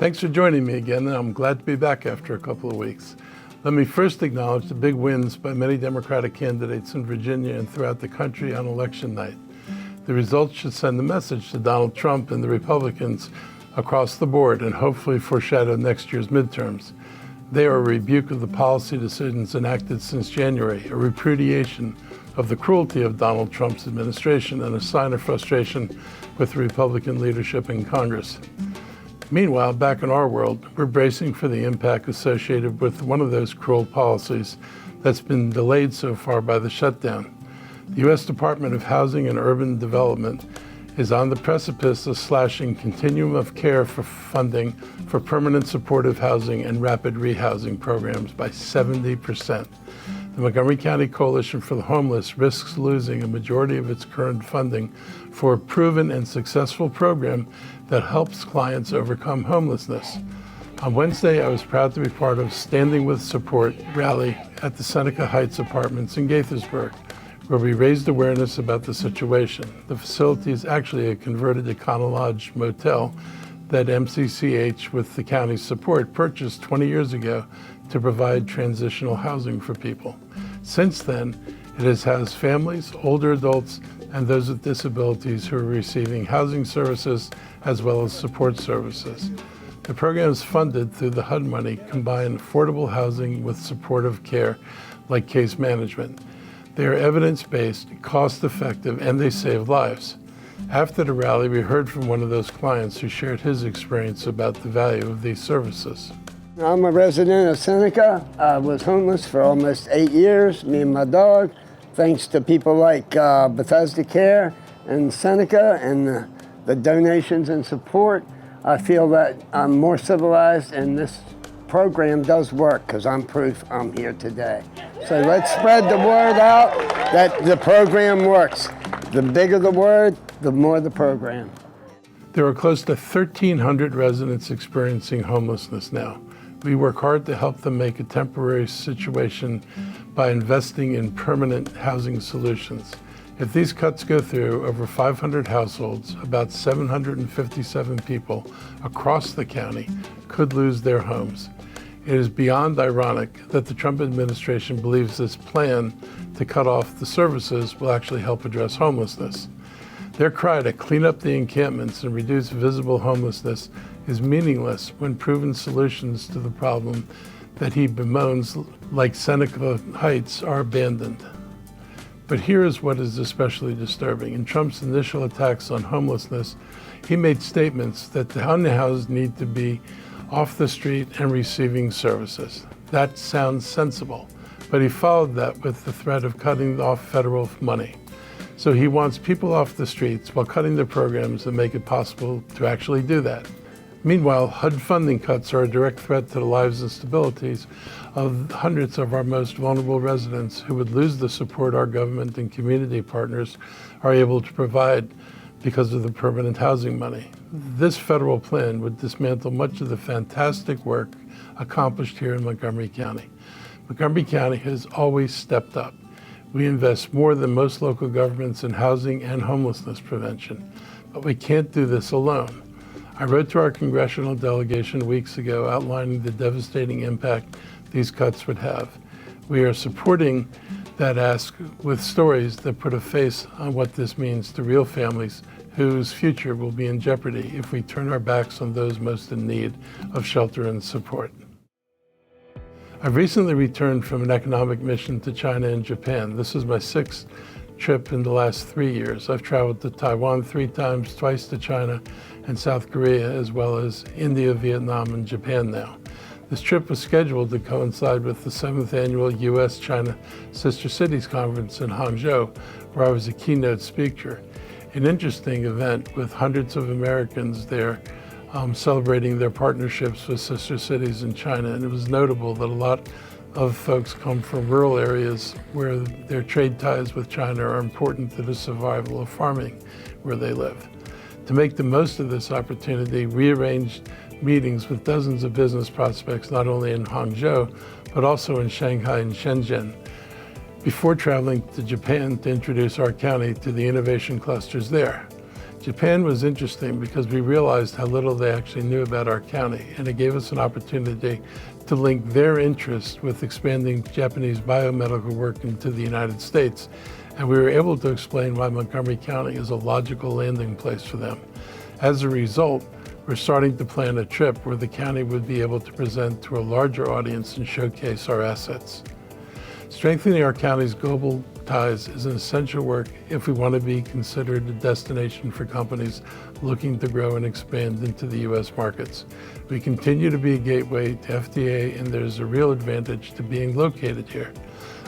Thanks for joining me again, and I'm glad to be back after a couple of weeks. Let me first acknowledge the big wins by many Democratic candidates in Virginia and throughout the country on election night. The results should send a message to Donald Trump and the Republicans across the board and hopefully foreshadow next year's midterms. They are a rebuke of the policy decisions enacted since January, a repudiation of the cruelty of Donald Trump's administration, and a sign of frustration with the Republican leadership in Congress. Meanwhile, back in our world, we're bracing for the impact associated with one of those cruel policies that's been delayed so far by the shutdown. The U.S. Department of Housing and Urban Development is on the precipice of slashing continuum of care for funding for permanent supportive housing and rapid rehousing programs by 70%. The Montgomery County Coalition for the Homeless risks losing a majority of its current funding for a proven and successful program that helps clients overcome homelessness. On Wednesday, I was proud to be part of Standing with Support rally at the Seneca Heights Apartments in Gaithersburg, where we raised awareness about the situation. The facility is actually a converted Econo Lodge motel that MCCH, with the county's support, purchased 20 years ago to provide transitional housing for people. Since then, it has housed families, older adults, and those with disabilities who are receiving housing services as well as support services. The program is funded through the HUD money, combine affordable housing with supportive care like case management. They are evidence-based, cost-effective, and they save lives. After the rally, we heard from one of those clients who shared his experience about the value of these services. I'm a resident of Seneca. I was homeless for almost 8 years, me and my dog. Thanks to people like Bethesda Care and Seneca and the donations and support, I feel that I'm more civilized, and this program does work because I'm proof I'm here today. So let's spread the word out that the program works. The bigger the word, the more the program. There are close to 1,300 residents experiencing homelessness now. We work hard to help them make a temporary situation by investing in permanent housing solutions. If these cuts go through, over 500 households, about 757 people across the county could lose their homes. It is beyond ironic that the Trump administration believes this plan to cut off the services will actually help address homelessness. Their cry to clean up the encampments and reduce visible homelessness is meaningless when proven solutions to the problem that he bemoans, like Seneca Heights, are abandoned. But here is what is especially disturbing. In Trump's initial attacks on homelessness, he made statements that the unhoused need to be off the street and receiving services. That sounds sensible, but he followed that with the threat of cutting off federal money. So he wants people off the streets while cutting the programs that make it possible to actually do that. Meanwhile, HUD funding cuts are a direct threat to the lives and stabilities of hundreds of our most vulnerable residents who would lose the support our government and community partners are able to provide because of the permanent housing money. This federal plan would dismantle much of the fantastic work accomplished here in Montgomery County. Montgomery County has always stepped up. We invest more than most local governments in housing and homelessness prevention, but we can't do this alone. I wrote to our congressional delegation weeks ago outlining the devastating impact these cuts would have. We are supporting that ask with stories that put a face on what this means to real families whose future will be in jeopardy if we turn our backs on those most in need of shelter and support. I've recently returned from an economic mission to China and Japan. This is my 6th trip in the last 3 years. I've traveled to Taiwan 3 times, twice to China and South Korea, as well as India, Vietnam, and Japan now. This trip was scheduled to coincide with the 7th annual U.S.-China Sister Cities Conference in Hangzhou, where I was a keynote speaker. An interesting event with hundreds of Americans there celebrating their partnerships with sister cities in China. And it was notable that a lot of folks come from rural areas where their trade ties with China are important to the survival of farming where they live. To make the most of this opportunity, we arranged meetings with dozens of business prospects, not only in Hangzhou, but also in Shanghai and Shenzhen, before traveling to Japan to introduce our county to the innovation clusters there. Japan was interesting because we realized how little they actually knew about our county, and it gave us an opportunity to link their interest with expanding Japanese biomedical work into the United States. And we were able to explain why Montgomery County is a logical landing place for them. As a result, we're starting to plan a trip where the county would be able to present to a larger audience and showcase our assets. Strengthening our county's global ties is an essential work if we want to be considered a destination for companies looking to grow and expand into the U.S. markets. We continue to be a gateway to FDA, and there's a real advantage to being located here.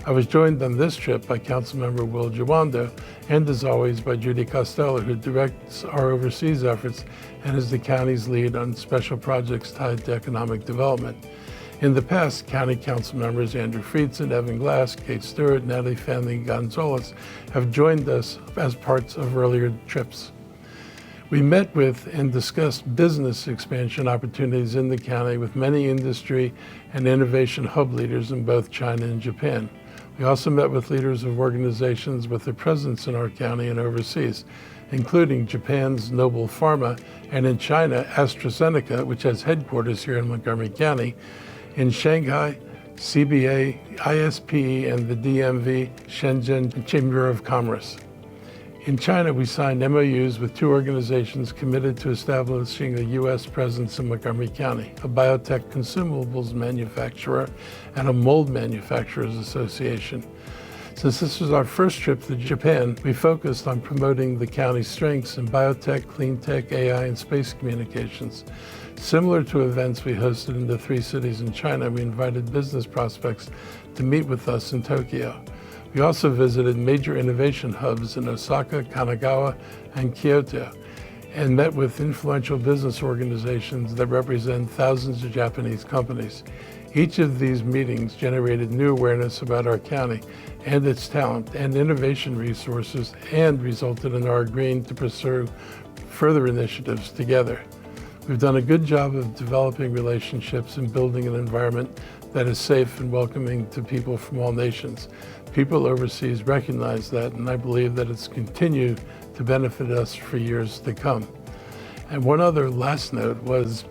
I was joined on this trip by Councilmember Will Jawando, and as always by Judy Costello, who directs our overseas efforts and is the county's lead on special projects tied to economic development. In the past, County Council members Andrew Friedson, Evan Glass, Kate Stewart, Natalie Fanley Gonzalez have joined us as parts of earlier trips. We met with and discussed business expansion opportunities in the county with many industry and innovation hub leaders in both China and Japan. We also met with leaders of organizations with a presence in our county and overseas, including Japan's Nobel Pharma, and in China, AstraZeneca, which has headquarters here in Montgomery County, in Shanghai, CBA, ISPE, and the DMV, Shenzhen Chamber of Commerce. In China, we signed MOUs with two organizations committed to establishing a U.S. presence in Montgomery County, a biotech consumables manufacturer and a mold manufacturers association. Since this was our first trip to Japan, we focused on promoting the county's strengths in biotech, clean tech, AI, and space communications. Similar to events we hosted in the three cities in China, we invited business prospects to meet with us in Tokyo. We also visited major innovation hubs in Osaka, Kanagawa, and Kyoto, and met with influential business organizations that represent thousands of Japanese companies. Each of these meetings generated new awareness about our county and its talent and innovation resources, and resulted in our agreeing to pursue further initiatives together. We've done a good job of developing relationships and building an environment that is safe and welcoming to people from all nations. People overseas recognize that, and I believe that it's continued to benefit us for years to come. And one other last note was,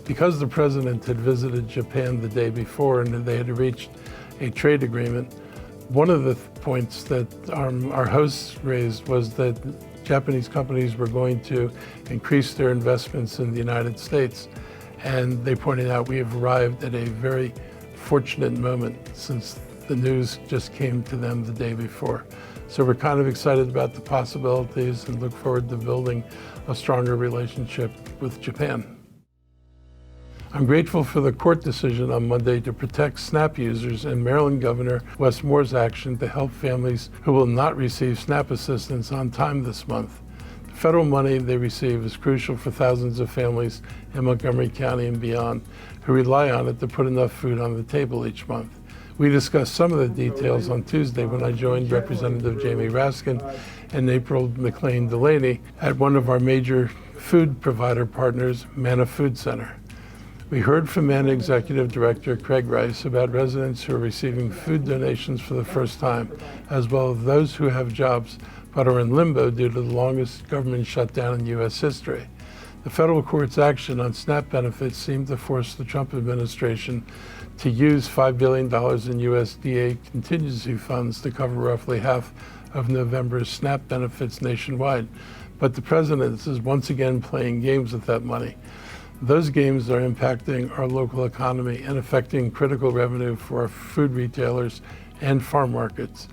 because the president had visited Japan the day before and they had reached a trade agreement, one of the points that our hosts raised was that Japanese companies were going to increase their investments in the United States. And they pointed out we have arrived at a very fortunate moment since the news just came to them the day before. So we're kind of excited about the possibilities and look forward to building a stronger relationship with Japan. I'm grateful for the court decision on Monday to protect SNAP users and Maryland Governor Wes Moore's action to help families who will not receive SNAP assistance on time this month. The federal money they receive is crucial for thousands of families in Montgomery County and beyond who rely on it to put enough food on the table each month. We discussed some of the details on Tuesday when I joined Representative Jamie Raskin and April McLean Delaney at one of our major food provider partners, Manna Food Center. We heard from Manna Executive Director Craig Rice about residents who are receiving food donations for the first time, as well as those who have jobs but are in limbo due to the longest government shutdown in U.S. history. The federal court's action on SNAP benefits seemed to force the Trump administration to use $5 billion in USDA contingency funds to cover roughly half of November's SNAP benefits nationwide. But the president is once again playing games with that money. Those games are impacting our local economy and affecting critical revenue for our food retailers and farm markets.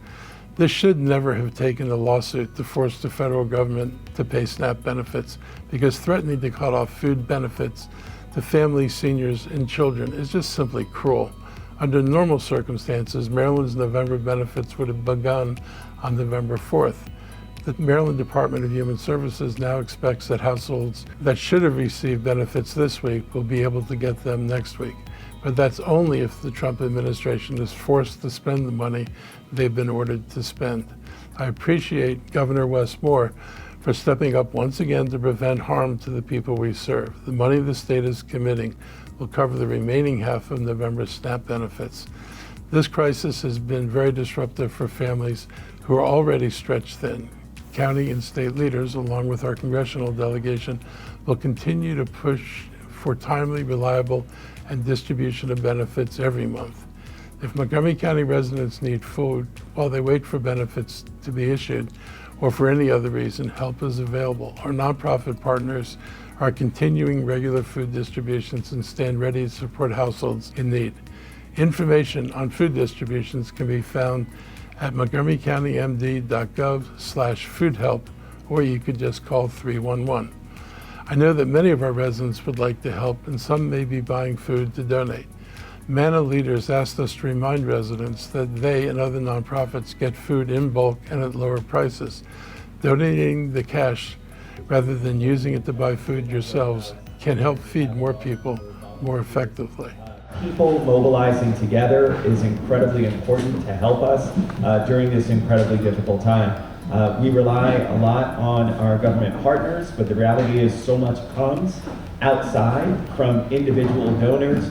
This should never have taken a lawsuit to force the federal government to pay SNAP benefits, because threatening to cut off food benefits to families, seniors, and children is just simply cruel. Under normal circumstances, Maryland's November benefits would have begun on November 4th. The Maryland Department of Human Services now expects that households that should have received benefits this week will be able to get them next week. But that's only if the Trump administration is forced to spend the money they've been ordered to spend. I appreciate Governor Wes Moore for stepping up once again to prevent harm to the people we serve. The money the state is committing will cover the remaining half of November's SNAP benefits. This crisis has been very disruptive for families who are already stretched thin. county and state leaders, along with our congressional delegation, will continue to push for timely, reliable, and distribution of benefits every month. If Montgomery County residents need food while they wait for benefits to be issued, or for any other reason, help is available. Our nonprofit partners are continuing regular food distributions and stand ready to support households in need. Information on food distributions can be found at montgomerycountymd.gov/foodhelp, or you could just call 311. I know that many of our residents would like to help, and some may be buying food to donate. MANA leaders asked us to remind residents that they and other nonprofits get food in bulk and at lower prices. Donating the cash rather than using it to buy food yourselves can help feed more people more effectively. People mobilizing together is incredibly important to help us during this incredibly difficult time. We rely a lot on our government partners, but the reality is so much comes outside from individual donors,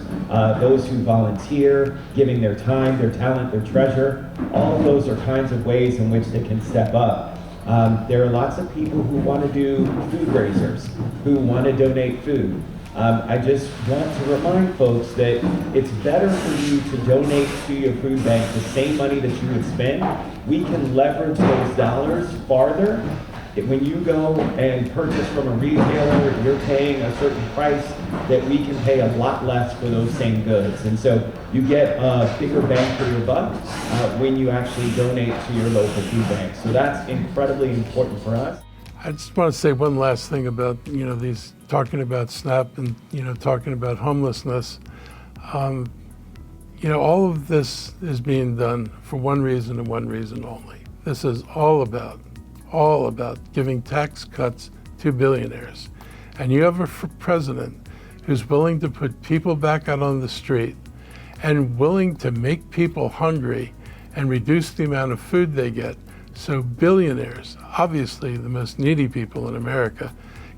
those who volunteer, giving their time, their talent, their treasure. All of those are kinds of ways in which they can step up. There are lots of people who want to do food raisers, who want to donate food. I just want to remind folks that it's better for you to donate to your food bank the same money that you would spend. We can leverage those dollars farther. When you go and purchase from a retailer, you're paying a certain price that we can pay a lot less for those same goods. And so you get a bigger bang for your buck when you actually donate to your local food bank. So that's incredibly important for us. I just want to say one last thing about, these talking about SNAP and, talking about homelessness. All of this is being done for one reason and one reason only. This is all about giving tax cuts to billionaires. And you have a president who's willing to put people back out on the street and willing to make people hungry and reduce the amount of food they get. So billionaires, obviously the most needy people in America,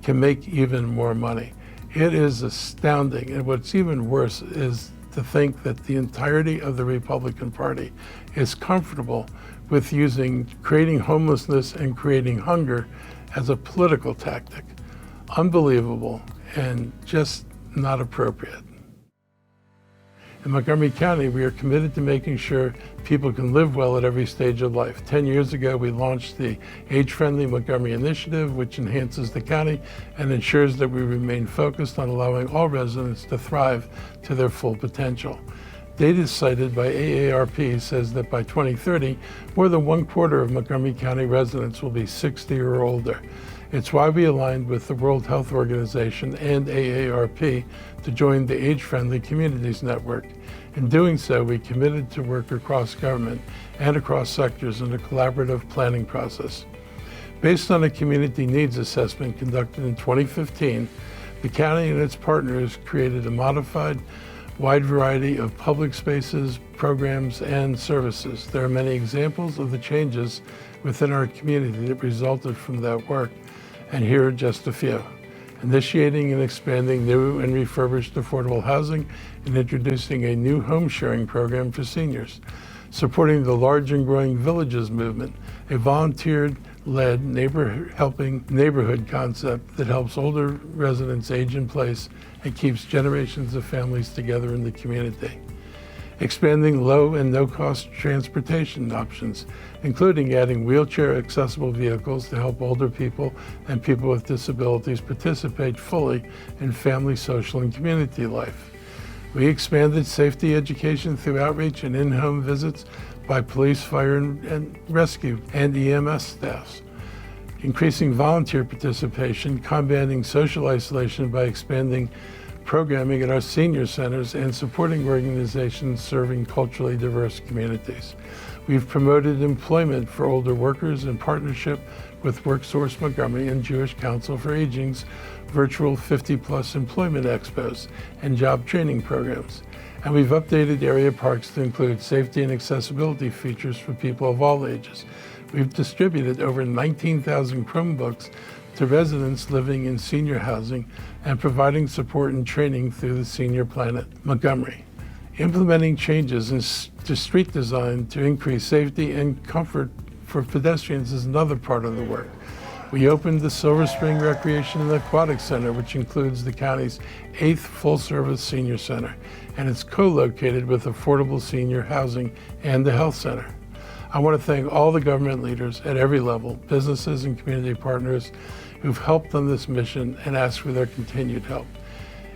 can make even more money. It is astounding. And what's even worse is to think that the entirety of the Republican Party is comfortable with creating homelessness and creating hunger as a political tactic. Unbelievable and just not appropriate. In Montgomery County, we are committed to making sure people can live well at every stage of life. 10 years ago, we launched the Age-Friendly Montgomery Initiative, which enhances the county and ensures that we remain focused on allowing all residents to thrive to their full potential. Data cited by AARP says that by 2030, more than 1/4 of Montgomery County residents will be 60 or older. It's why we aligned with the World Health Organization and AARP to join the Age-Friendly Communities Network. In doing so, we committed to work across government and across sectors in a collaborative planning process. Based on a community needs assessment conducted in 2015, the county and its partners created a modified, wide variety of public spaces, programs, and services. There are many examples of the changes within our community that resulted from that work, and here are just a few. Initiating and expanding new and refurbished affordable housing and introducing a new home sharing program for seniors. Supporting the Large and Growing Villages movement, a volunteer-led helping neighborhood concept that helps older residents age in place and keeps generations of families together in the community. Expanding low and no-cost transportation options, including adding wheelchair-accessible vehicles to help older people and people with disabilities participate fully in family, social, and community life. We expanded safety education through outreach and in-home visits by police, fire, and rescue and EMS staffs. Increasing volunteer participation, combating social isolation by expanding programming at our senior centers and supporting organizations serving culturally diverse communities. We've promoted employment for older workers in partnership with WorkSource Montgomery and Jewish Council for Aging's virtual 50+ employment expos and job training programs. And we've updated area parks to include safety and accessibility features for people of all ages. We've distributed over 19,000 Chromebooks to residents living in senior housing and providing support and training through the Senior Planet Montgomery. Implementing changes to street design to increase safety and comfort for pedestrians is another part of the work. We opened the Silver Spring Recreation and Aquatic Center, which includes the county's 8th full-service senior center, and it's co-located with affordable senior housing and the health center. I want to thank all the government leaders at every level, businesses and community partners who've helped on this mission and ask for their continued help.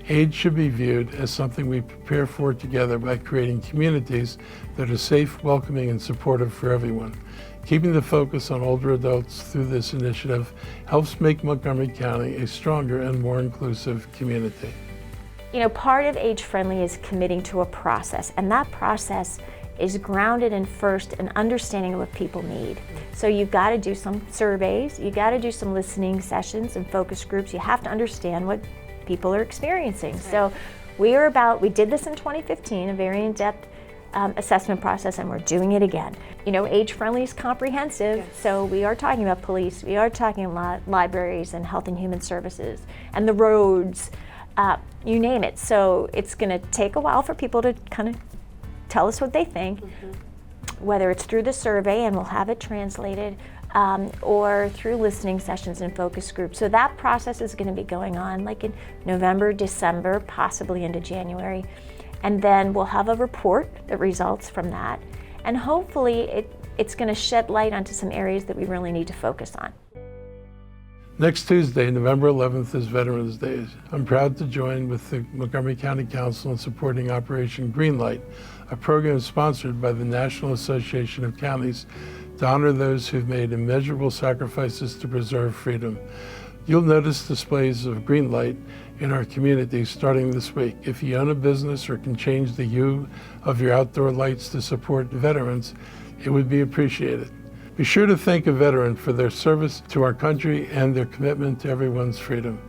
AIDS should be viewed as something we prepare for together by creating communities that are safe, welcoming, and supportive for everyone. Keeping the focus on older adults through this initiative helps make Montgomery County a stronger and more inclusive community. You know, part of Age Friendly is committing to a process, and that process is grounded in first an understanding of what people need. So you've got to do some surveys, you got to do some listening sessions and focus groups. You have to understand what people are experiencing. So we did this in 2015, a very in-depth assessment process, and we're doing it again. You know, Age Friendly is comprehensive, yes. So we are talking about police, we are talking about libraries and health and human services, and the roads, you name it. So it's gonna take a while for people to kind of tell us what they think, whether it's through the survey, and we'll have it translated, or through listening sessions and focus groups. So that process is going to be going on like in November, December, possibly into January. And then we'll have a report that results from that. And hopefully it's going to shed light onto some areas that we really need to focus on. Next Tuesday, November 11th, is Veterans Day. I'm proud to join with the Montgomery County Council in supporting Operation Greenlight, a program sponsored by the National Association of Counties to honor those who've made immeasurable sacrifices to preserve freedom. You'll notice displays of green light in our community starting this week. If you own a business or can change the hue of your outdoor lights to support veterans, it would be appreciated. Be sure to thank a veteran for their service to our country and their commitment to everyone's freedom.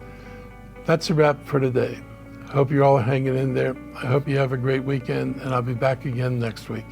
That's a wrap for today. I hope you're all hanging in there. I hope you have a great weekend, and I'll be back again next week.